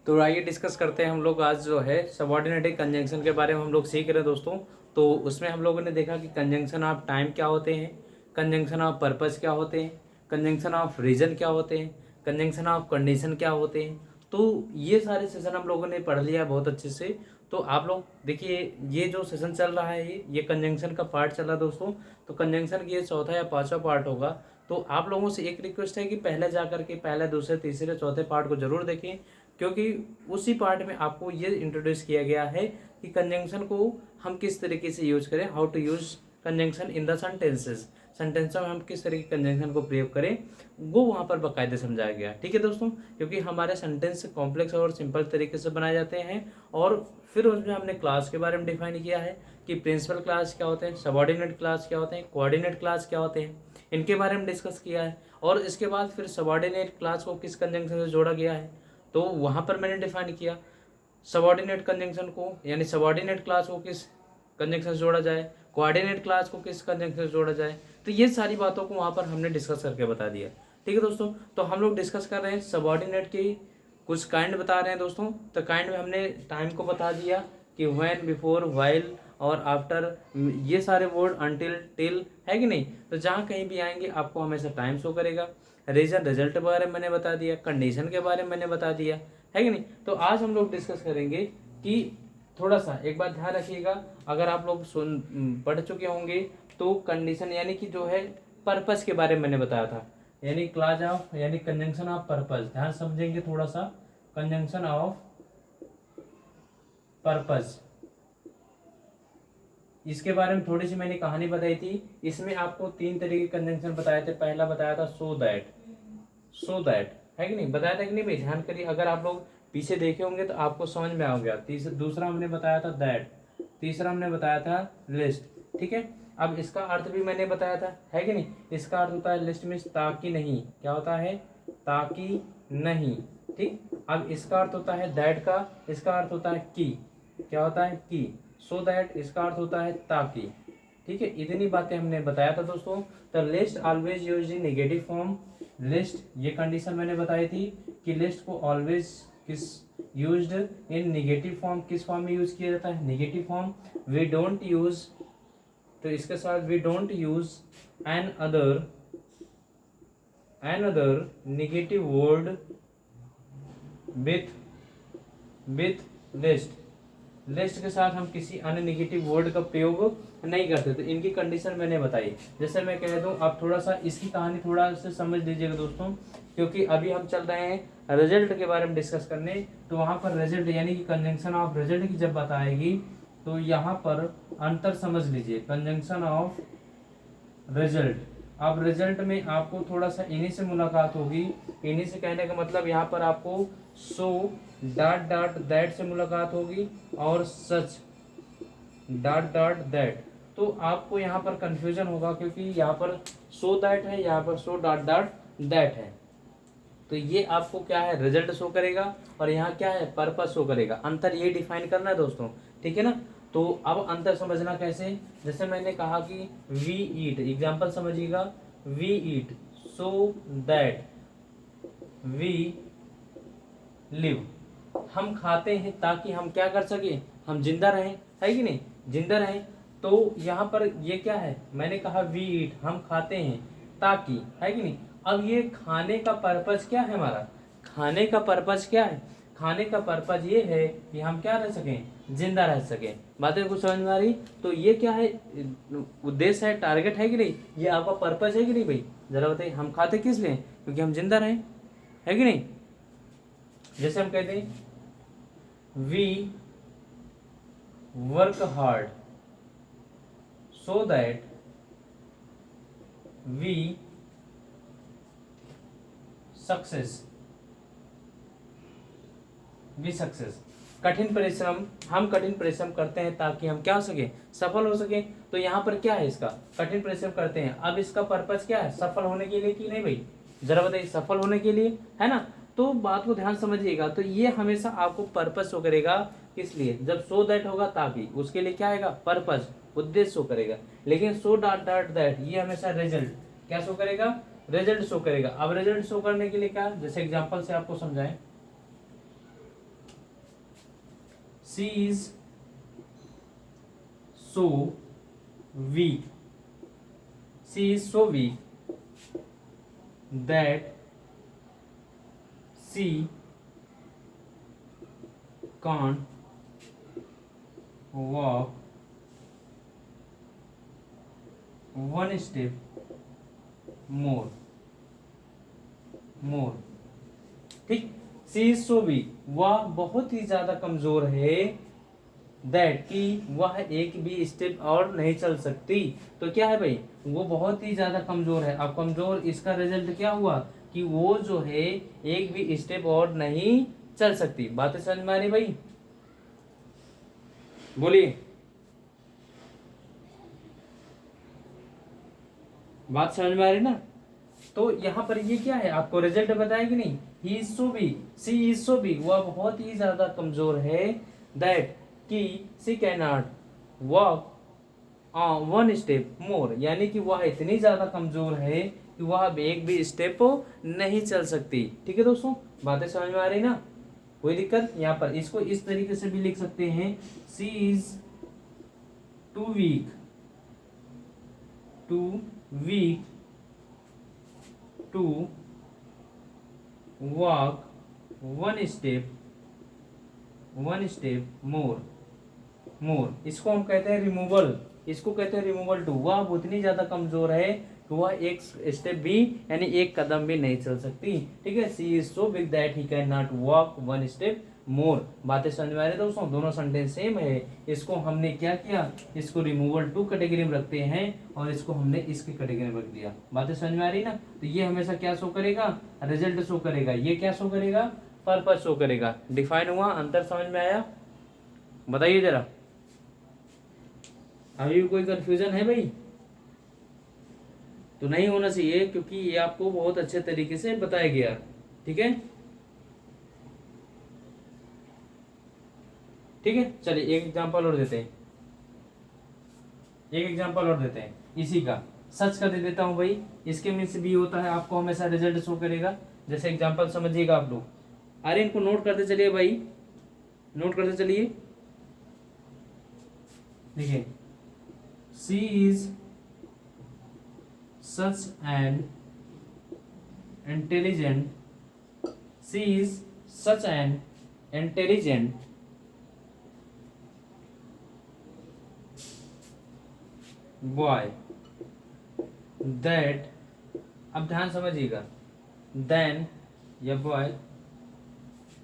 तो आइए डिस्कस करते हैं हम लोग आज जो है सबऑर्डिनेटेड कंजंक्शन के बारे में हम लोग सीख रहे हैं दोस्तों। तो उसमें हम लोगों ने देखा कि कंजंक्शन ऑफ टाइम क्या होते हैं, कंजंक्शन ऑफ पर्पस क्या होते हैं, कंजंक्शन ऑफ रीजन क्या होते हैं, कंजंक्शन ऑफ कंडीशन क्या होते हैं। तो ये सारे सेशन हम लोगों ने पढ़ लिया है बहुत अच्छे से। तो आप लोग देखिए, ये जो सेशन चल रहा है ये कंजंक्शन का पार्ट चल रहा है दोस्तों। तो कंजंक्शन की ये चौथा या पांचवा पार्ट होगा। तो आप लोगों से एक रिक्वेस्ट है कि पहले जा करके पहले दूसरे तीसरे चौथे पार्ट को जरूर देखें, क्योंकि उसी पार्ट में आपको ये इंट्रोड्यूस किया गया है कि कंजंक्शन को हम किस तरीके से यूज करें, how to use conjunction in the sentences. सेंटेंसों में हम किस तरह के कंजंक्शन को प्रयोग करें वो वहाँ पर बाकायदे समझाया गया। ठीक है दोस्तों, क्योंकि हमारे सेंटेंस कॉम्प्लेक्स और सिंपल तरीके से बनाए जाते हैं। और फिर उसमें हमने क्लास के बारे में डिफाइन किया है कि प्रिंसिपल क्लास क्या होते हैं, सबऑर्डिनेट क्लास क्या होते हैं, कोऑर्डिनेट क्लास क्या होते हैं, इनके बारे में डिस्कस किया है। और इसके बाद फिर सबऑर्डिनेट क्लास को किस कंजंक्शन से जोड़ा गया है, तो वहाँ पर मैंने डिफाइन किया सबऑर्डिनेट कंजंक्शन को, यानी सबऑर्डिनेट क्लास को किस कंजंक्शन से जोड़ा जाए, कोऑर्डिनेट क्लास को किस कंजंक्शन से जोड़ा जाए। तो ये सारी बातों को वहाँ पर हमने डिस्कस करके बता दिया। ठीक है दोस्तों, तो हम लोग डिस्कस कर रहे हैं सबऑर्डिनेट की कुछ काइंड बता रहे हैं दोस्तों। तो काइंड में हमने टाइम को बता दिया कि व्हेन, बिफोर, व्हाइल और आफ्टर, ये सारे वर्ड अनटिल, टिल, है कि नहीं। तो जहाँ कहीं भी आएंगे आपको हमेशा टाइम शो करेगा। रीजन, रिजल्ट के बारे में मैंने बता दिया, कंडीशन के बारे में मैंने बता दिया, है कि नहीं। तो आज हम लोग डिस्कस करेंगे कि थोड़ा सा एक बात ध्यान रखिएगा, अगर आप लोग पढ़ चुके होंगे तो कंडीशन यानी कि जो है पर्पस के बारे में मैंने बताया था, यानी क्लाज ऑफ यानी कंजंक्शन ऑफ पर्पस। ध्यान समझेंगे थोड़ा सा, कंजंक्शन ऑफ पर्पस, इसके बारे में थोड़ी सी मैंने कहानी बताई थी। इसमें आपको तीन तरीके के कंजंक्शन बताए थे। पहला बताया था सो दैट, सो दैट, है कि नहीं, बताया था कि नहीं भाई, ध्यान करिए। अगर आप लोग पीछे देखे होंगे तो आपको समझ में आ गया। दूसरा हमने बताया था दैट, तीसरा हमने बताया था लिस्ट। ठीक है, अब इसका अर्थ भी मैंने बताया था, है कि नहीं। इसका अर्थ होता है लिस्ट में ताकि नहीं, क्या होता है, ताकि नहीं। ठीक, अब इसका अर्थ होता है दैट का, इसका अर्थ होता है की, क्या होता है की। सो दैट इसका अर्थ होता है ताकि। ठीक है, इतनी बातें हमने बताया था दोस्तों। तो lest always use in negative form, lest ये कंडीशन मैंने बताई थी कि लिस्ट को ऑलवेज किस यूज्ड इन नेगेटिव फॉर्म, किस फॉर्म में यूज किया जाता है, negative form. We don't use, तो इसके साथ we don't use an other negative word with lest, lest के साथ हम किसी अन्य नेगेटिव वर्ड का प्रयोग नहीं करते। तो इनकी कंडीशन मैंने बताई। जैसे मैं कह दूं, आप थोड़ा सा इसकी कहानी थोड़ा सा समझ लीजिएगा दोस्तों, क्योंकि अभी हम चल रहे हैं रिजल्ट के बारे में डिस्कस करने। तो वहां पर रिजल्ट यानी कि कंजंक्शन ऑफ रिजल्ट की जब बात आएगी तो यहाँ पर अंतर समझ लीजिए, कंजंक्शन ऑफ रिजल्ट। अब रिजल्ट में आपको थोड़ा सा इन्हीं से मुलाकात होगी। इन्हीं से कहने का मतलब यहाँ पर आपको सो डॉट डॉट दैट से मुलाकात होगी और सच डॉट डॉट दैट। तो आपको यहाँ पर कंफ्यूजन होगा, क्योंकि यहाँ पर सो दैट है, यहाँ पर सो डॉट डॉट दैट है। तो ये आपको क्या है, रिजल्ट शो करेगा, और यहाँ क्या है, पर्पस शो करेगा। अंतर ये डिफाइन करना है दोस्तों, ठीक है ना। तो अब अंतर समझना कैसे, जैसे मैंने कहा कि वी ईट, एग्जाम्पल समझिएगा, we eat so that we live, हम खाते हैं ताकि हम क्या कर सके, हम जिंदा रहें, है कि नहीं, जिंदा रहें। तो यहाँ पर ये क्या है, मैंने कहा वी ईट, हम खाते हैं ताकि, है कि नहीं। अब ये खाने का पर्पस क्या है हमारा, खाने का पर्पस क्या है, खाने का पर्पस ये है कि हम क्या रह सकें, जिंदा रह सकें। बातें कुछ समझ में आ रही। तो ये क्या है, उद्देश्य है, टारगेट है कि नहीं, ये आपका पर्पस है कि नहीं भाई, जरा बताइए। हम खाते किस लिए, क्योंकि हम जिंदा रहें, है कि नहीं। जैसे हम कहते हैं we work hard so that we success, we success. कठिन परिश्रम, हम कठिन परिश्रम करते हैं ताकि हम क्या हो सके, सफल हो सके। तो यहाँ पर क्या है, इसका कठिन परिश्रम करते हैं। अब इसका पर्पस क्या है, सफल होने के लिए कि नहीं भाई, जरा बताइए, सफल होने के लिए, है ना। तो बात को ध्यान समझिएगा। तो ये हमेशा आपको पर्पस शो करेगा, किस लिए, जब सो दैट होगा ताकि, उसके लिए क्या आएगा, पर्पस, उद्देश्य शो करेगा। लेकिन सो डॉट डॉट दैट ये हमेशा रिजल्ट क्या शो करेगा, रिजल्ट शो करेगा। अब रिजल्ट शो करने के लिए क्या, जैसे एग्जाम्पल से आपको समझाएं, she is so weak, she is so weak that she can't walk one step more, ठीक। सी इज सो वीक, वह बहुत ही ज्यादा कमजोर है, दैट कि वह एक भी स्टेप और नहीं चल सकती। तो क्या है भाई, वो बहुत ही ज्यादा कमजोर है। अब कमजोर, इसका रिजल्ट क्या हुआ कि वो जो है एक भी स्टेप और नहीं चल सकती। बातें समझ में आ रही भाई, बोलिए, बात समझ में आ रही ना। तो यहाँ पर ये क्या है, आपको रिजल्ट बताया कि नहीं, he is so weak, she is so weak, वह बहुत ही ज्यादा कमजोर है, दैट कि she can not walk one step more, यानी कि वह इतनी ज्यादा कमजोर है कि वह अब एक भी स्टेप नहीं चल सकती। ठीक है दोस्तों, बातें समझ में आ रही ना, कोई दिक्कत। यहाँ पर इसको इस तरीके से भी लिख सकते हैं, she is too weak to walk one step more. इसको हम कहते हैं रिमूवल, इसको कहते हैं रिमूवल टू। वह अब उतनी ज्यादा कमजोर है कि वह एक स्टेप भी यानी एक कदम भी नहीं चल सकती। ठीक है, she is so big that he can not walk one step more. बातें समझ में आ रही दोस्तों, दोनों सेंटेंस सेम है। इसको हमने क्या किया, इसको रिमूवल टू कैटेगरी में रखते हैं और इसको हमने इसकी कैटेगरी में रख दिया। बातें समझ में आ रही ना। तो ये हमेशा क्या शो करेगा, रिजल्ट शो करेगा। ये क्या शो करेगा, पर्पस शो करेगा। डिफाइन हुआ, अंतर समझ में आया, बताइए जरा। अभी भी कोई कंफ्यूजन है भाई? तो नहीं होना चाहिए, क्योंकि ये आपको बहुत अच्छे तरीके से बताया गया। ठीक है, ठीक है, चलिए एक एग्जांपल और देते हैं, एक एग्जांपल और देते हैं इसी का। सच का दे देता हूं भाई, इसके मीन्स भी होता है, आपको हमेशा रिजल्ट शो करेगा। जैसे एग्जांपल समझिएगा आप लोग, अरे इनको नोट करते चलिए भाई, नोट करते चलिए। देखिए, सी is such an intelligent, she is such an intelligent boy that, अब ध्यान समझिएगा, then या बॉय,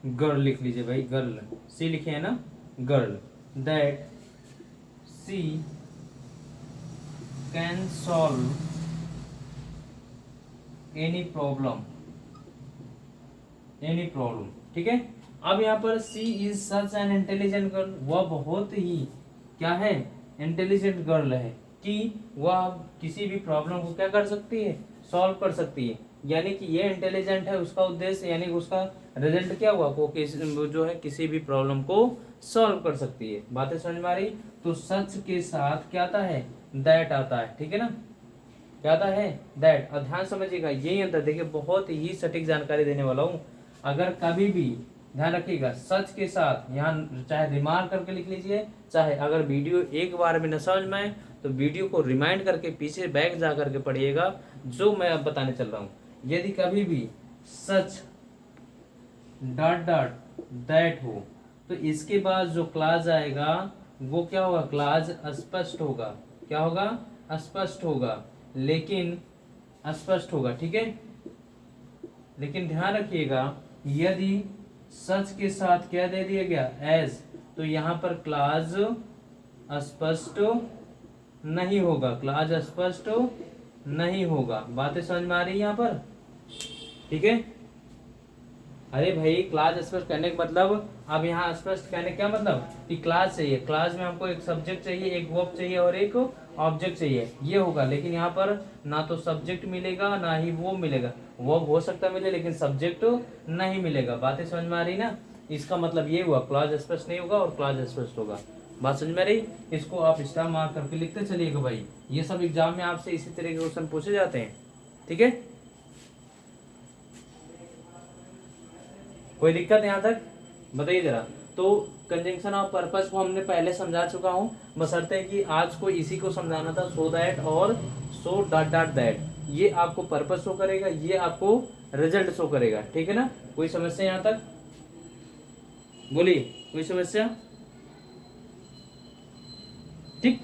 गर्ल लिख लीजिए भाई, गर्ल, सी लिखे है ना, girl, that she can solve any problem, ठीक है। अब यहाँ पर she is such an intelligent girl, वह बहुत ही क्या है, इंटेलिजेंट गर्ल है, कि वह किसी भी प्रॉब्लम को क्या कर सकती है, सॉल्व कर सकती है। यानी कि ये इंटेलिजेंट है, उसका उद्देश्य यानी उसका रिजल्ट क्या हुआ, वो जो है किसी भी प्रॉब्लम को सॉल्व कर सकती है। बातें समझ में आ रही। तो सच के साथ क्या आता है, दैट आता है। ठीक है ना, क्या आता है, दैट। और ध्यान समझिएगा, यही अंतर, देखिए बहुत ही सटीक जानकारी देने वाला हूँ। अगर कभी भी ध्यान रखिएगा, सच के साथ यहाँ चाहे रिमार्क करके लिख लीजिए, चाहे अगर वीडियो एक बार में न समझ में आए तो वीडियो को रिमाइंड करके पीछे बैक जा करके पढ़िएगा, जो मैं अब बताने चल रहा हूँ। यदि कभी भी सच डॉट डॉट दैट हो तो इसके बाद जो क्लास आएगा वो क्या होगा, क्लास अस्पष्ट होगा। क्या होगा, अस्पष्ट होगा, लेकिन अस्पष्ट होगा। ठीक है, लेकिन ध्यान रखिएगा, यदि सच के साथ क्या दे दिया गया, एज, तो यहाँ पर क्लास अस्पष्ट नहीं होगा, क्लास अस्पष्ट नहीं होगा। बातें समझ में आ रही है यहाँ पर? ठीक है, अरे भाई क्लास स्पष्ट करने का मतलब, अब यहाँ स्पष्ट करने क्या मतलब कि क्लास चाहिए, क्लास में हमको एक सब्जेक्ट चाहिए, एक वर्ब चाहिए और एक ऑब्जेक्ट चाहिए, ये होगा। लेकिन यहाँ पर ना तो सब्जेक्ट मिलेगा ना ही वो मिलेगा, वर्ब हो सकता मिले लेकिन सब्जेक्ट नहीं मिलेगा। बातें समझ में आ रही ना। इसका मतलब ये हुआ, क्लास स्पष्ट नहीं होगा और क्लास स्पष्ट होगा। बात समझ में आ रही। इसको आप स्टार मार्क करके लिखते चलिएगा भाई, ये सब एग्जाम में आपसे इसी तरह के क्वेश्चन पूछे जाते हैं। ठीक है, कोई दिक्कत यहाँ तक बताइए जरा। तो कंजंक्शन ऑफ पर्पस को हमने पहले समझा चुका हूँ, बशर्ते कि आज को इसी को समझाना था, सो दैट और सो डॉट डॉट दैट। ये आपको पर्पस शो करेगा, ये आपको रिजल्ट शो करेगा, ठीक है ना। कोई समस्या यहाँ तक? बोलिए, कोई समस्या? ठीक,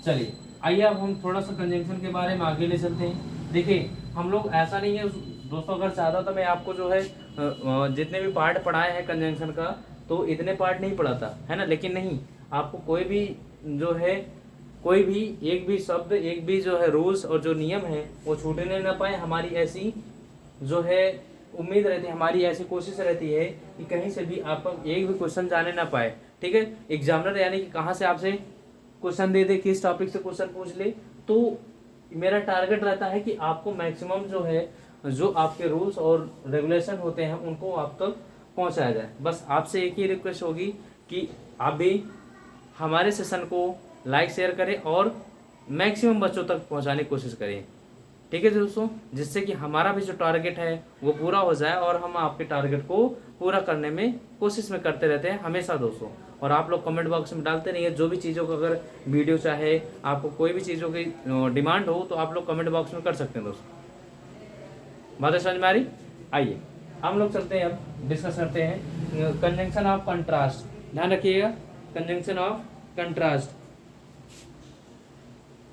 चलिए आइए अब हम थोड़ा सा कंजंक्शन के बारे में आगे ले चलते हैं। देखिए हम लोग ऐसा नहीं है दोस्तों, अगर चाहता तो मैं आपको जो है जितने भी पार्ट पढ़ाए हैं कंजंक्शन का, तो इतने पार्ट नहीं पढ़ाता है ना, लेकिन नहीं, आपको कोई भी जो है, कोई भी एक भी शब्द, एक भी जो है रूल्स और जो नियम है वो छूटने ना पाए, हमारी ऐसी जो है उम्मीद रहती है, हमारी ऐसी कोशिश रहती है कि कहीं से भी आपको एक भी क्वेश्चन जाने ना पाए, ठीक है। एग्जामिनर यानी कि कहाँ से आपसे क्वेश्चन दे दे, किस टॉपिक से क्वेश्चन पूछ ले, तो मेरा टारगेट रहता है कि आपको मैक्सिमम जो है, जो आपके रूल्स और रेगुलेशन होते हैं उनको आप तक पहुंचाया जाए। बस आपसे एक ही रिक्वेस्ट होगी कि आप भी हमारे सेशन को लाइक शेयर करें और मैक्सिमम बच्चों तक पहुंचाने की कोशिश करें, ठीक है दोस्तों, जिससे कि हमारा भी जो टारगेट है वो पूरा हो जाए, और हम आपके टारगेट को पूरा करने में कोशिश में करते रहते हैं हमेशा दोस्तों। और आप लोग कमेंट बॉक्स में डालते रहिए, जो भी चीज़ों को, अगर वीडियो चाहे, आपको कोई भी चीज़ों की डिमांड हो तो आप लोग कमेंट बॉक्स में कर सकते हैं दोस्तों। बातें समझ में आ रही? आइए हम लोग चलते हैं, अब डिस्कस करते हैं कंजंक्शन ऑफ कंट्रास्ट। ध्यान रखिएगा, conjunction of contrast,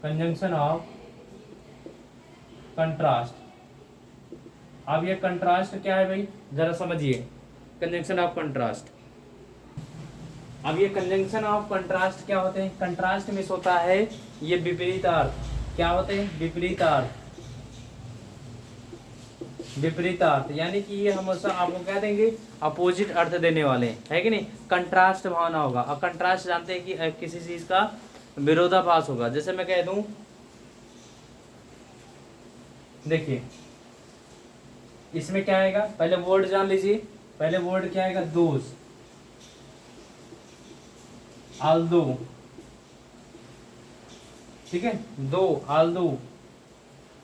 conjunction of contrast. अब ये कंट्रास्ट क्या है भाई, जरा समझिए, कंजंक्शन ऑफ कंट्रास्ट। अब ये कंजंक्शन ऑफ कंट्रास्ट क्या होते हैं? कंट्रास्ट मिस होता है ये विपरीतार्थ। क्या होते हैं? विपरीतार्थ। विपरीतार्थ यानी कि ये हमेशा आपको कह देंगे अपोजिट अर्थ देने वाले हैं, है कि नहीं। कंट्रास्ट भावना होगा, और कंट्रास्ट जानते हैं कि किसी चीज का विरोधाभास होगा। जैसे मैं कह दूं, देखिए इसमें क्या आएगा, पहले वर्ड जान लीजिए, पहले वर्ड क्या आएगा? दोष, आल्दो, ठीक है, दो, आल्दो।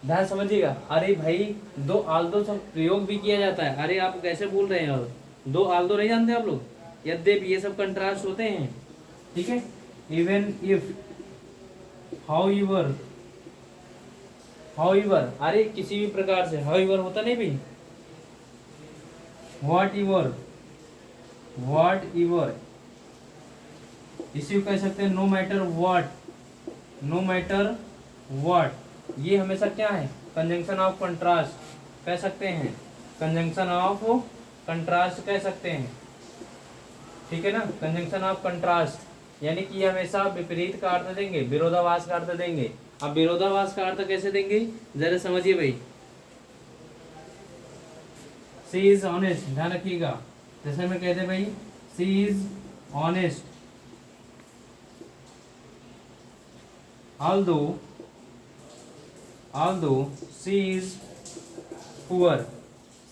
ध्यान समझिएगा, अरे भाई दो आल्दो सब प्रयोग भी किया जाता है। अरे आप कैसे बोल रहे हैं, और दो आल्दो नहीं जानते आप लोग? यद्यपि ये सब कंट्रास्ट होते हैं, ठीक है। इवन इफ, हाउएवर, हाउएवर, अरे किसी भी प्रकार से, हाउएवर होता नहीं भाई, व्हाट एवर, व्हाट एवर, इसी को कह सकते हैं no matter what, no matter what. ये हमेशा क्या है? कंजंक्शन ऑफ कंट्रास्ट कह सकते हैं, कंजंक्शन ऑफ कंट्रास्ट कह सकते हैं, ठीक है ना। कंजंक्शन ऑफ कंट्रास्ट यानी कि ये हमेशा विपरीत का अर्थ देंगे, विरोधाभास का अर्थ देंगे। अब विरोधाभास का अर्थ कैसे देंगे, जरा समझिए भाई। सी इज ऑनेस्ट, ध्यान रखिएगा, जैसे मैं कहते भाई she is honest, although she is poor,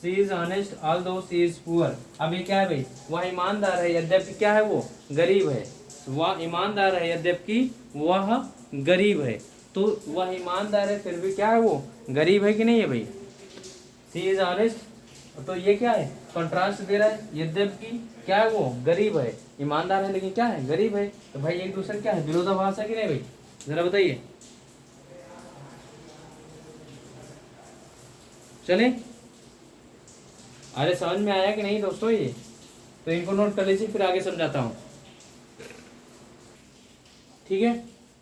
she is honest although she is poor। अब ये क्या है भाई? वह ईमानदार है यद्यपि क्या है? वो गरीब है। वह ईमानदार है यद्यपि वह गरीब है। तो वह ईमानदार है फिर भी क्या है? वो गरीब है कि नहीं है भाई? शी इज ऑनेस्ट, तो ये क्या है? कंट्रास्ट दे रहा है, यद्यपि क्या है? वो गरीब है। ईमानदार है लेकिन क्या है? गरीब है। तो भाई एक दूसरे क्या है? विरोधाभास है कि नहीं भाई? जरा बताइए, चले। अरे समझ में आया कि नहीं दोस्तों? ये तो इनको नोट कर लीजिए, फिर आगे समझाता हूँ, ठीक है।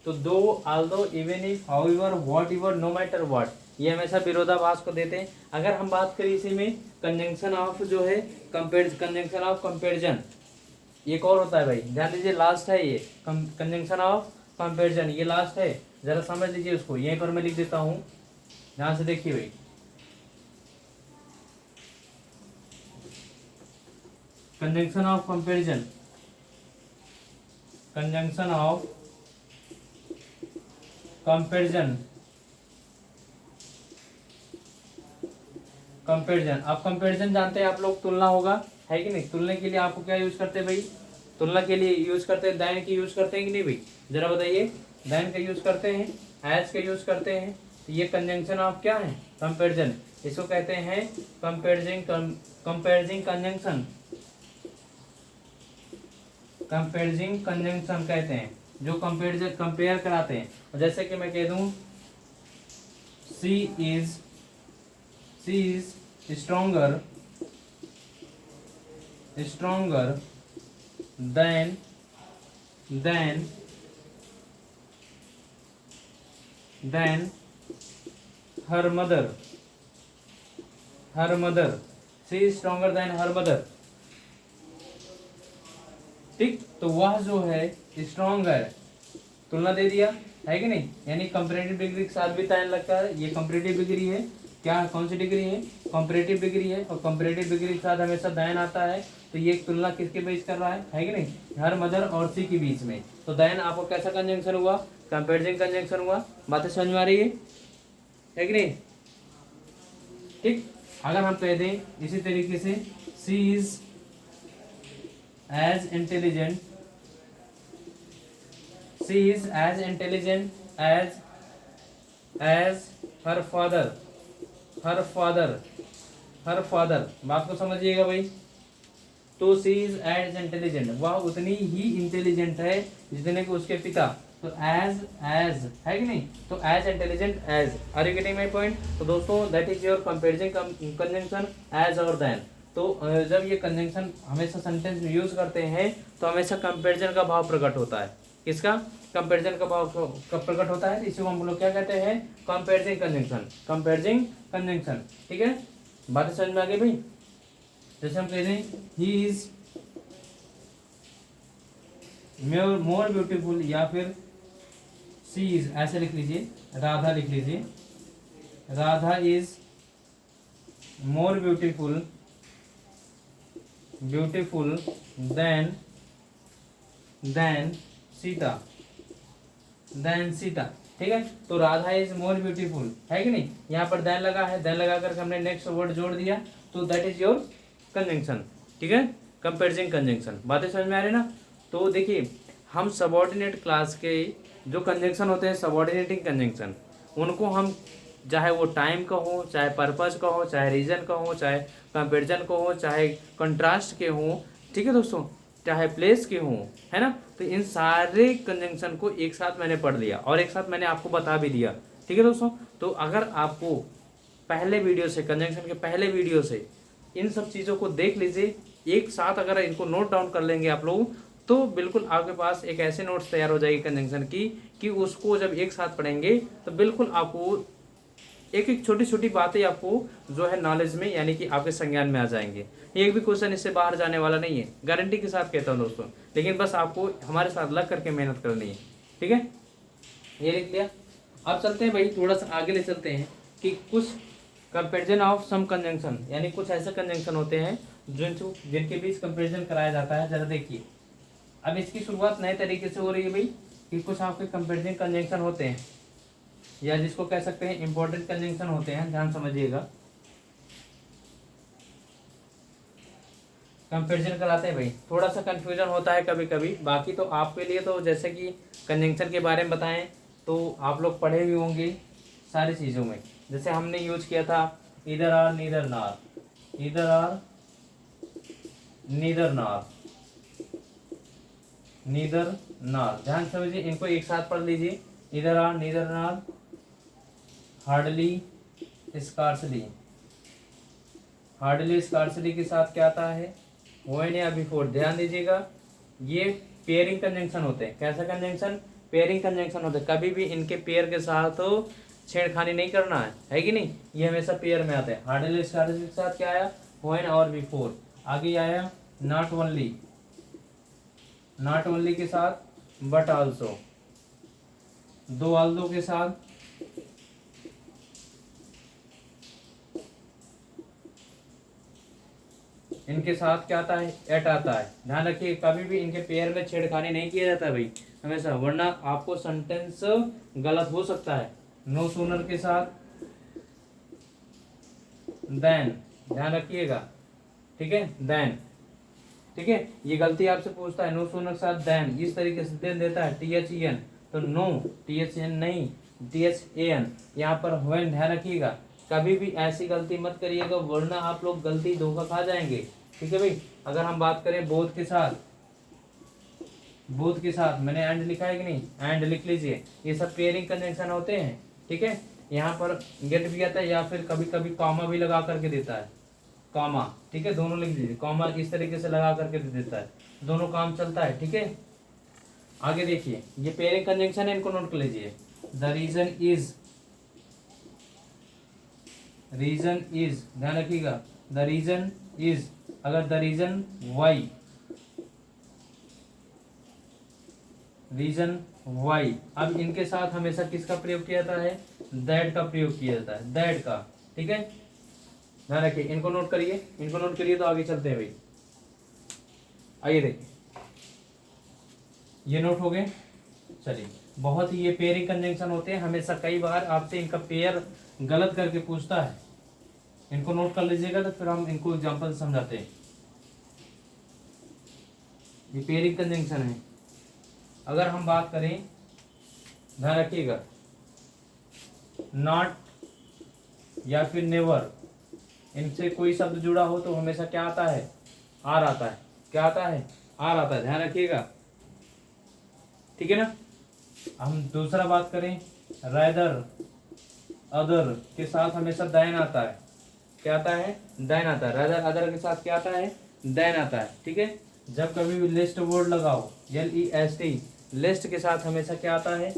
तो though, although, even if, however, whatever, no matter what, ये हमेशा विरोधाभास को देते हैं। अगर हम बात करें इसी में कंजंक्शन ऑफ जो है कंजंक्शन ऑफ कंपैरिजन, एक और होता है भाई, ध्यान दीजिए, लास्ट है ये कंजंक्शन ऑफ कंपैरिजन, ये लास्ट है, जरा समझ लीजिए उसको। यहीं पर मैं लिख देता हूँ, ध्यान से देखिए भाई। Conjunction of comparison, conjunction of comparison, comparison. अब कंपैरिजन जानते हैं आप लोग, तुलना होगा, है कि नहीं। तुलना के लिए आपको क्या यूज करते हैं भाई? तुलना के लिए यूज करते हैं दैन की यूज करते हैं कि नहीं भाई? जरा बताइए, दैन का यूज करते हैं, एज का यूज करते हैं। तो ये कंजंक्शन ऑफ क्या है? कंपैरिजन। इसको कहते हैं कंपैरिजिंग कंजंक्शन, कंपेरिजिंग कंजंक्शन कहते हैं, जो कंपेयर कराते हैं। जैसे कि मैं कह दूं she is stronger than her mother she is stronger than her mother. ठीक, तो वह जो है स्ट्रॉन्ग है, तुलना दे दिया है कि नहीं, यानी कंपैरेटिव डिग्री के साथ भी तान लगता है। ये कंपैरेटिव डिग्री है, क्या कौन सी डिग्री है, कंपैरेटिव डिग्री है, और कंपैरेटिव डिग्री के साथ हमेशा दायन आता है। तो ये एक तुलना किसके बीच कर रहा है कि नहीं, हर मदर और सी के बीच में। तो दायन आपको कैसा कंजंक्शन हुआ, कंपैरिजन कंजंक्शन हुआ। बातें समझ में आ रही है कि नहीं। ठीक, अगर हम कह दें इसी तरीके से सी is as intelligent as her father। बात को समझिएगा भाई। तो सी इज एज इंटेलिजेंट, वह उतनी ही इंटेलिजेंट है जितने कि उसके पिता। तो एज है कि नहीं, तो as intelligent as. Are you getting my point. तो दोस्तों that is your comparison conjunction as और देन। तो जब ये कंजंक्शन हमेशा सेंटेंस में यूज करते हैं तो हमेशा कंपैरिजन का भाव प्रकट होता है। किसका, कंपैरिजन का भाव कब प्रकट होता है, इसी को हम लोग क्या कहते हैं, कंपैरिजन कंजंक्शन। ठीक है, बातें समझ में आ गई भाई। जैसे हम कहते हैं ही इज मोर ब्यूटीफुल, या फिर सी इज, ऐसे लिख लीजिए, राधा लिख लीजिए, Radha is more beautiful then Sita. ठीक है, तो राधा इज मोर ब्यूटीफुल है कि नहीं, यहाँ पर देन लगा है, देन लगा करके हमने नेक्स्ट वर्ड जोड़ दिया, तो दैट इज योर कंजंक्शन। ठीक है, कंपैरिजन कंजंक्शन। बातें समझ में आ रही ना। तो देखिए, हम सबऑर्डिनेट क्लास के जो कंजंक्शन होते हैं, सबऑर्डिनेटिंग कंजंक्शन, उनको हम चाहे वो टाइम का हो, चाहे पर्पज का हो, चाहे रीजन का हो, चाहे कंपैरिजन का हो, चाहे कंट्रास्ट के हो, ठीक है दोस्तों, चाहे प्लेस के हों, है ना। तो इन सारे कंजंक्शन को एक साथ मैंने पढ़ लिया और एक साथ मैंने आपको बता भी दिया। ठीक है दोस्तों, तो अगर आपको पहले वीडियो से, कंजंक्शन के पहले वीडियो से इन सब चीज़ों को देख लीजिए एक साथ, अगर इनको नोट डाउन कर लेंगे आप लोग, तो बिल्कुल आपके पास एक ऐसे नोट्स तैयार हो जाएगी कंजंक्शन की कि उसको जब एक साथ पढ़ेंगे तो बिल्कुल आपको एक एक छोटी छोटी बातें आपको जो है नॉलेज में, यानी कि आपके संज्ञान में आ जाएंगे। एक भी क्वेश्चन इससे बाहर जाने वाला नहीं है, गारंटी के साथ कहता हूँ दोस्तों। लेकिन बस आपको हमारे साथ लग करके मेहनत करनी है। ठीक है, ये लिख लिया। अब चलते हैं भाई, थोड़ा सा आगे ले चलते हैं कि कुछ कंपेरिजन ऑफ सम कंजंक्शन, यानी कुछ ऐसे कंजंक्शन होते हैं जिनके बीच कंपेरिजन कराया जाता है। जरा देखिए, अब इसकी शुरुआत नए तरीके से हो रही है भाई, कि कुछ आपके कंपेरिजन कंजंक्शन होते हैं, या जिसको कह सकते हैं इंपॉर्टेंट कंजंक्शन होते हैं। ध्यान समझिएगा, कंपेरिजन कराते हैं भाई, थोड़ा सा कंफ्यूजन होता है कभी कभी। बाकी तो आपके लिए तो जैसे कि कंजंक्शन के बारे में बताएं तो आप लोग पढ़े भी होंगे सारी चीज़ों में। जैसे हमने यूज किया था इधर आर नीदर नार, इधर आर नीदर नार, नीदर नार। ध्यान समझिए, इनको एक साथ पढ़ लीजिए, इधर आर नीदर नार, हार्डली स्कार्सली। हार्डली स्कार्सली के साथ क्या आता है, व्हेन या बिफोर। ध्यान दीजिएगा, ये पेयरिंग कंजंक्शन होते हैं। कैसा कंजंक्शन, पेयरिंग कंजंक्शन होते हैं। कभी भी इनके पेयर के साथ छेड़खानी नहीं करना है कि नहीं, ये हमेशा पेयर में आते हैं। हार्डली स्कार्सली के साथ क्या आया, व्हेन और बिफोर। आगे आया नॉट ओनली, नॉट ओनली के साथ बट आल्सो, दो आल्दो के साथ इनके साथ क्या आता है, एट आता है। ध्यान रखिए, कभी भी इनके पेयर में छेड़खानी नहीं किया जाता भाई हमेशा, वरना आपको सेंटेंस गलत हो सकता है। नो सूनर के साथ देन, ध्यान रखिएगा, ठीक है, देन। ठीक है, ये गलती आपसे पूछता है, नो सूनर के साथ देन, इस तरीके से देन देता है THEN, तो नो, THN नहीं, THAN। यहाँ पर व्हेन, ध्यान रखिएगा, कभी भी ऐसी गलती मत करिएगा, वरना आप लोग गलती धोखा खा जाएंगे। ठीक है भाई, अगर हम बात करें बोथ के साथ, बोथ के साथ, मैंने एंड लिखा है कि नहीं, एंड लिख लीजिए, ये सब पेयरिंग कंजंक्शन होते हैं। ठीक है, यहाँ पर गेट भी आता है या फिर कभी कभी कॉमा भी लगा करके देता है, कॉमा। ठीक है, दोनों लिख लीजिए, कॉमा इस तरीके से लगा करके दे देता है, दोनों काम चलता है। ठीक है, आगे देखिए, ये पेयरिंग कंजंक्शन है, इनको नोट कर लीजिए। The reason is, reason is, ध्यान रखिएगा, द रीजन इज, अगर the reason why, reason why, अब इनके साथ हमेशा किसका प्रयोग किया जाता है, दैट का प्रयोग किया जाता है, दैट का। ठीक है, ध्यान रखिए, इनको नोट करिए, इनको नोट करिए, तो आगे चलते हैं भाई। आइए देखिए, ये नोट हो गए। चलिए, बहुत ही ये पेयरिंग कंजंक्शन होते हैं, हमेशा कई बार आपसे इनका पेयर गलत करके पूछता है, इनको नोट कर लीजिएगा, तो फिर हम इनको एग्जांपल से समझाते हैं। ये पेयरिंग कंजंक्शन है। अगर हम बात करें, ध्यान रखिएगा, नॉट या फिर नेवर, इनसे कोई शब्द जुड़ा हो तो हमेशा क्या आता है, आर आता है। क्या आता है, आर आता है, ध्यान रखिएगा। ठीक है ना। हम दूसरा बात करें, रादर, अदर के साथ हमेशा दैन आता है। क्या आता है, दैन आता है। रादर अदर के साथ क्या आता है, दैन आता है। ठीक है, जब कभी भी लिस्ट वर्ड लगाओ, LEST, लिस्ट के साथ हमेशा क्या आता है,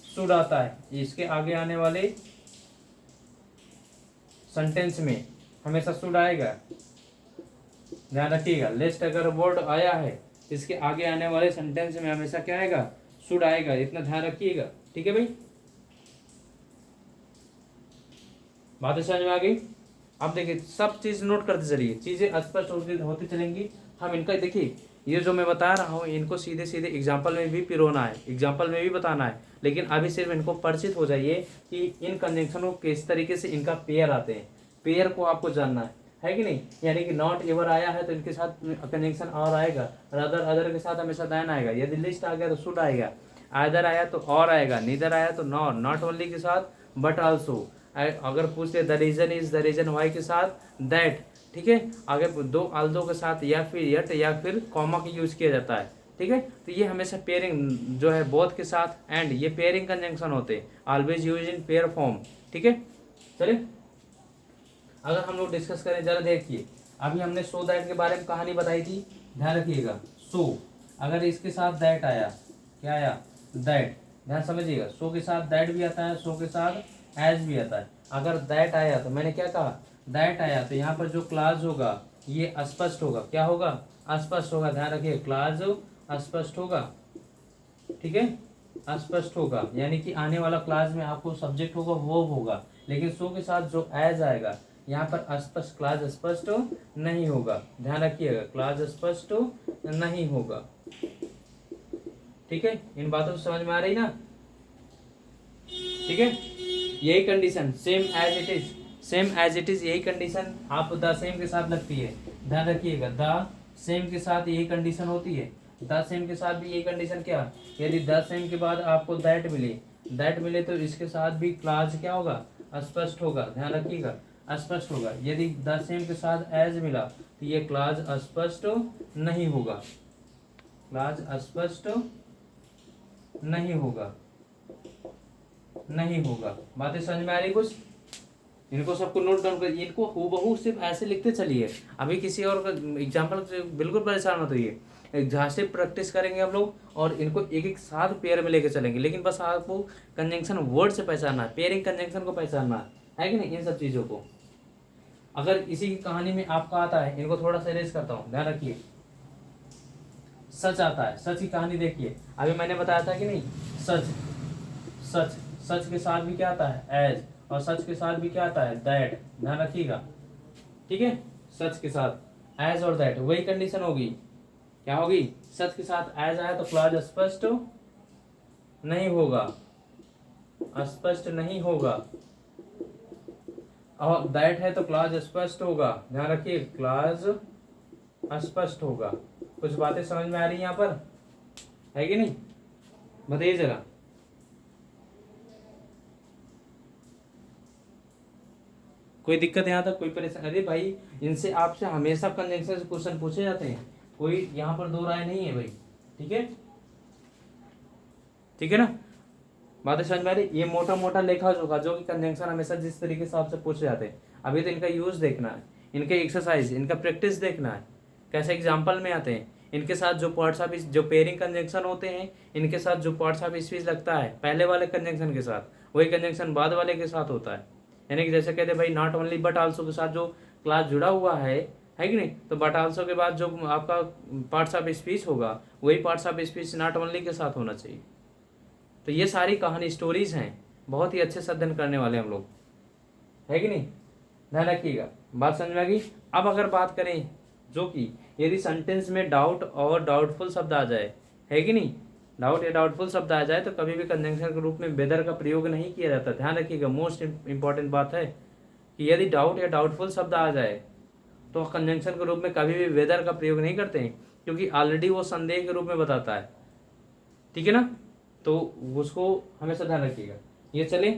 शुड आता है। इसके आगे आने वाले सेंटेंस में हमेशा शुड आएगा, ध्यान रखिएगा। लिस्ट अगर वर्ड आया है, इसके आगे आने वाले सेंटेंस में हमेशा क्या आएगा, शुड आएगा, इतना ध्यान रखिएगा। ठीक है भाई, बातें समझ में आ गई। अब देखिए, सब चीज नोट करते चलिए, चीजें स्पष्ट होती चलेंगी। हम इनका देखिए, ये जो मैं बता रहा हूँ, इनको सीधे सीधे एग्जाम्पल में भी पिरोना है, एग्जाम्पल में भी बताना है, लेकिन अभी सिर्फ इनको परिचित हो जाइए कि इन कंजंक्शनों किस तरीके से इनका पेयर आते हैं, पेयर को आपको जानना है कि नहीं। यानी कि नॉट एवर आया है तो इनके साथ कंजंक्शन और आएगा, रादर अदर के साथ हमेशा दैन आएगा, यदि लिस्ट आ गया तो शुड आएगा, आइदर आया तो और आएगा, नीदर आया तो नॉट, नॉट ओनली के साथ बट आल्सो, अगर पूछ ले the reason is, the reason why के साथ दैट। ठीक है, आगे दो आल्दो के साथ या फिर यट या फिर कॉमा का यूज किया जाता है। ठीक है, तो ये हमेशा पेयरिंग जो है बोथ के साथ एंड, ये पेयरिंग कंजंक्शन होते हैं, always use in pair form. ठीक है, चलिए अगर हम लोग डिस्कस करें, जरा देखिए, अभी हमने सो दैट के बारे में कहानी बताई थी, ध्यान रखिएगा। सो अगर इसके साथ दैट आया, क्या आया, दैट, ध्यान समझिएगा, सो के साथ दैट भी आता है, सो के साथ एज भी आता है। अगर दैट आया तो मैंने क्या कहा, दैट आया तो यहाँ पर जो क्लाज होगा ये अस्पष्ट होगा। क्या होगा, अस्पष्ट होगा, ध्यान रखिए, क्लाज अस्पष्ट होगा। ठीक है, अस्पष्ट होगा, यानी कि आने वाला क्लास में आपको सब्जेक्ट होगा वो होगा, लेकिन सो के साथ जो एज आएगा यहाँ पर अस्पष्ट, क्लास स्पष्ट नहीं होगा, ध्यान रखिएगा, क्लास स्पष्ट नहीं होगा। ठीक है, इन बातों को समझ में आ रही ना। ठीक है, यही condition same as it is, same as it is, यही कंडीशन आप द सेम के साथ लगती है, ध्यान रखिएगा, द सेम के साथ यही कंडीशन होती है। द सेम के साथ भी यही कंडीशन, क्या, यदि द सेम के बाद आपको दैट मिले, दैट मिले तो इसके साथ भी क्लास क्या होगा, अस्पष्ट होगा, ध्यान रखिएगा, अस्पष्ट होगा। यदि द सेम के साथ एज मिला तो ये क्लास अस्पष्ट नहीं होगा, क्लास अस्पष्ट नहीं होगा, नहीं होगा। बातें समझ में आ रही कुछ, इनको सबको नोट डाउन कर, इनको हूबहू सिर्फ ऐसे लिखते चलिए, अभी किसी और का एग्जाम्पल से बिल्कुल परेशान मत होइए, जहाँ से प्रैक्टिस करेंगे हम लोग और इनको एक एक साथ पेयर में लेके चलेंगे, लेकिन बस आपको कंजंक्शन वर्ड से पहचानना है, पेयरिंग कंजंक्शन को पहचानना है कि नहीं, इन सब चीज़ों को। अगर इसी की कहानी में आपका आता है, इनको थोड़ा सा रेस करता हूँ, ध्यान रखिए, सच आता है, सच की कहानी देखिए, अभी मैंने बताया था कि नहीं, सच, सच, सच के साथ भी क्या आता है, एज, और सच के साथ भी क्या आता है, दैट, ध्यान रखिएगा। ठीक है, सच के साथ एज और दैट, वही कंडीशन होगी, क्या होगी, सच के साथ एज आया तो क्लॉज स्पष्ट नहीं होगा, स्पष्ट नहीं होगा, और दैट है तो क्लॉज स्पष्ट होगा, ध्यान रखिए, क्लॉज स्पष्ट होगा। कुछ बातें समझ में आ रही हैं यहाँ पर, है कि नहीं, बताइए जरा। कोई दिक्कत यहाँ तक, कोई परेशानी? अरे भाई, इनसे आपसे हमेशा कंजंक्शन से क्वेश्चन पूछे जाते हैं, कोई यहाँ पर दो राय नहीं है भाई। ठीक है, ठीक है ना, बातें समझ में आ रही। ये मोटा मोटा लेखा जोखा जो कि कंजंक्शन हमेशा जिस तरीके से आपसे पूछे जाते हैं, अभी तो इनका यूज देखना है, इनके एक्सरसाइज, इनका प्रैक्टिस देखना है, कैसे एग्जाम्पल में आते हैं, इनके साथ जो पार्ट्स ऑफ जो पेयरिंग कंजंक्शन होते हैं, इनके साथ जो पार्ट्स ऑफ स्पीच लगता है पहले वाले कंजंक्शन के साथ, वही कंजंक्शन बाद वाले के साथ होता है। यानी कि जैसे कहते हैं भाई नॉट ओनली बट आल्सो के साथ जो क्लास जुड़ा हुआ है कि नहीं, तो बट आल्सो के बाद जो आपका पार्ट्स ऑफ स्पीच होगा वही parts of speech not only के साथ होना चाहिए। तो ये सारी कहानी स्टोरीज हैं, बहुत ही अच्छे से अध्ययन करने वाले हम लोग, है कि नहीं, ध्यान रखिएगा। बात समझ में आ गई। अब अगर बात करें जो कि यदि सेंटेंस में डाउट और डाउटफुल शब्द आ जाए, है कि नहीं, डाउट या डाउटफुल शब्द आ जाए तो कभी भी कंजंक्शन के रूप में वेदर का प्रयोग नहीं किया जाता। ध्यान रखिएगा, मोस्ट इंपॉर्टेंट बात है कि यदि डाउट या डाउटफुल शब्द आ जाए तो कंजंक्शन के रूप में कभी भी वेदर का प्रयोग नहीं करते हैं, क्योंकि ऑलरेडी वो संदेह के रूप में बताता है। ठीक है ना, तो उसको हमेशा ध्यान रखिएगा। ये चले,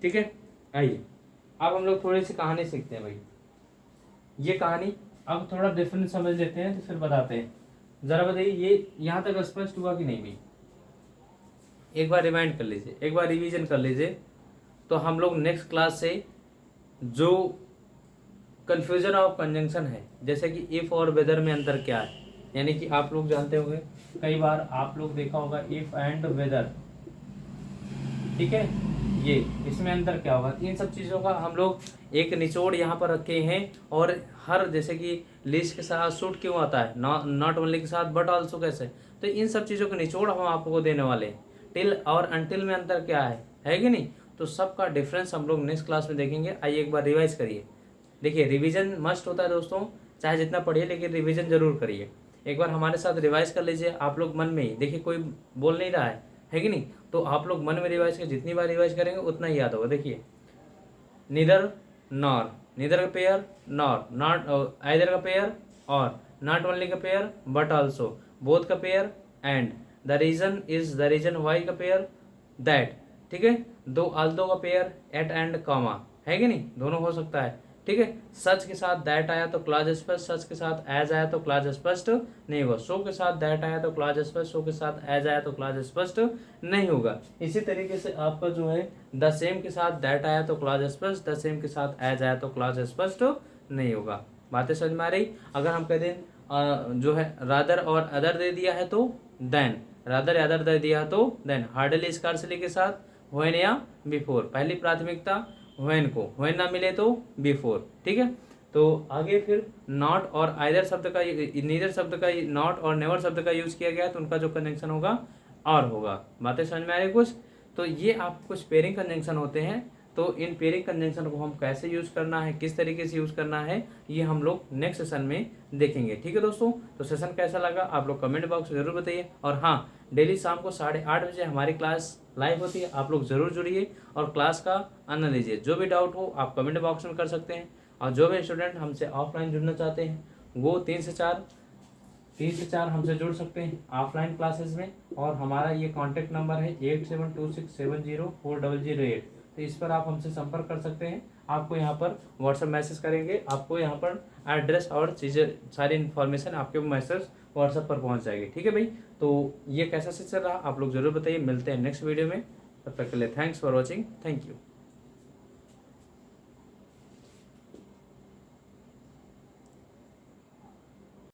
ठीक है। आइए अब हम लोग थोड़ी सी कहानी सीखते हैं भाई। ये कहानी अब थोड़ा डिफरेंट समझ लेते हैं तो फिर बताते हैं। जरा बताइए ये यहाँ तक स्पष्ट हुआ कि नहीं भाई, एक बार रिमाइंड कर लीजिए, एक बार रिवीजन कर लीजिए, तो हम लोग नेक्स्ट क्लास से जो कन्फ्यूजन ऑफ कंजंक्शन है, जैसे कि इफ और वेदर में अंतर क्या है, यानी कि आप लोग जानते होंगे, कई बार आप लोग देखा होगा इफ एंड वेदर, ठीक है, ये इसमें अंतर क्या होगा, इन सब चीज़ों का हम लोग एक निचोड़ यहाँ पर रखे हैं। और हर जैसे कि लिस्ट के साथ शूट क्यों आता है, नॉट ओनली के साथ बट ऑल्सो कैसे, तो इन सब चीज़ों का निचोड़ हम आपको देने वाले हैं। टिल और अनटिल में अंतर क्या है कि नहीं, तो सबका डिफरेंस हम लोग नेक्स्ट क्लास में देखेंगे। आइए एक बार रिवाइज करिए। देखिए रिवीजन मस्ट होता है दोस्तों, चाहे जितना पढ़िए लेकिन रिवीजन जरूर करिए। एक बार हमारे साथ रिवाइज कर लीजिए आप लोग मन में ही, देखिए कोई बोल नहीं रहा है कि नहीं, तो आप लोग मन में रिवाइज कर, जितनी बार रिवाइज करेंगे उतना ही याद होगा। देखिए नीदर नॉर, नीदर का पेयर नॉर, नॉट आइदर का पेयर, और नॉट ओनली का पेयर बट आल्सो, बोथ का pair, and the reason is the reason why का पेयर, दैट, ठीक है, दो आल्दो का पेयर, एट एंड कॉमा, है कि नहीं, दोनों हो सकता है। ठीक है, सच के साथ दैट आया तो क्लॉज स्पष्ट, सच के साथ एज आया तो क्लॉज स्पष्ट नहीं होगा, सो के साथ दैट आया तो क्लॉज स्पष्ट, सो के साथ एज आया तो क्लॉज स्पष्ट नहीं होगा। इसी तरीके से आपका जो है द सेम के साथ दैट आया तो क्लॉज स्पष्ट, द सेम के साथ एज आया तो क्लॉज स्पष्ट नहीं होगा। बातें समझ में आ रही। अगर हम कह दें जो है रादर और अदर दे दिया है तो देन, रादर या अदर दे दिया तो देन, हार्डली स्कार्सली के साथ व्हेन या बिफोर, पहली प्राथमिकता व्हेन को, व्हेन ना मिले तो बिफोर, ठीक है। तो आगे फिर नॉट और आइदर शब्द का, नीदर शब्द का, नॉट और नेवर शब्द का यूज किया गया तो उनका जो कंजंक्शन होगा और होगा। बातें समझ में आ रही कुछ। तो ये आप कुछ पेयरिंग कंजंक्शन होते हैं, तो इन पेयरिंग कंजंक्शन को हम कैसे यूज करना है, किस तरीके से यूज करना है, ये हम लोग नेक्स्ट सेशन में देखेंगे। ठीक है दोस्तों, तो सेशन कैसा लगा आप लोग कमेंट बॉक्स में जरूर बताइए। और हाँ, डेली शाम को 8:30 बजे हमारी क्लास लाइव होती है, आप लोग जरूर जुड़िए और क्लास का आनंद लीजिए। जो भी डाउट हो आप कमेंट बॉक्स में कर सकते हैं। और जो भी स्टूडेंट हमसे ऑफलाइन जुड़ना चाहते हैं वो 3 से 4 हमसे जुड़ सकते हैं ऑफलाइन क्लासेस में। और हमारा ये कॉन्टैक्ट नंबर है 8726704008, तो इस पर आप हमसे संपर्क कर सकते हैं। आपको यहाँ पर व्हाट्सएप मैसेज करेंगे, आपको यहाँ पर एड्रेस और चीज़ें सारी इन्फॉर्मेशन आपके मैसेज व्हाट्सएप पर पहुँच जाएगी। ठीक है भाई, तो ये कैसा से चल रहा आप लोग जरूर बताइए। मिलते हैं नेक्स्ट वीडियो में, तब तक के लिए thanks for watching, thank you.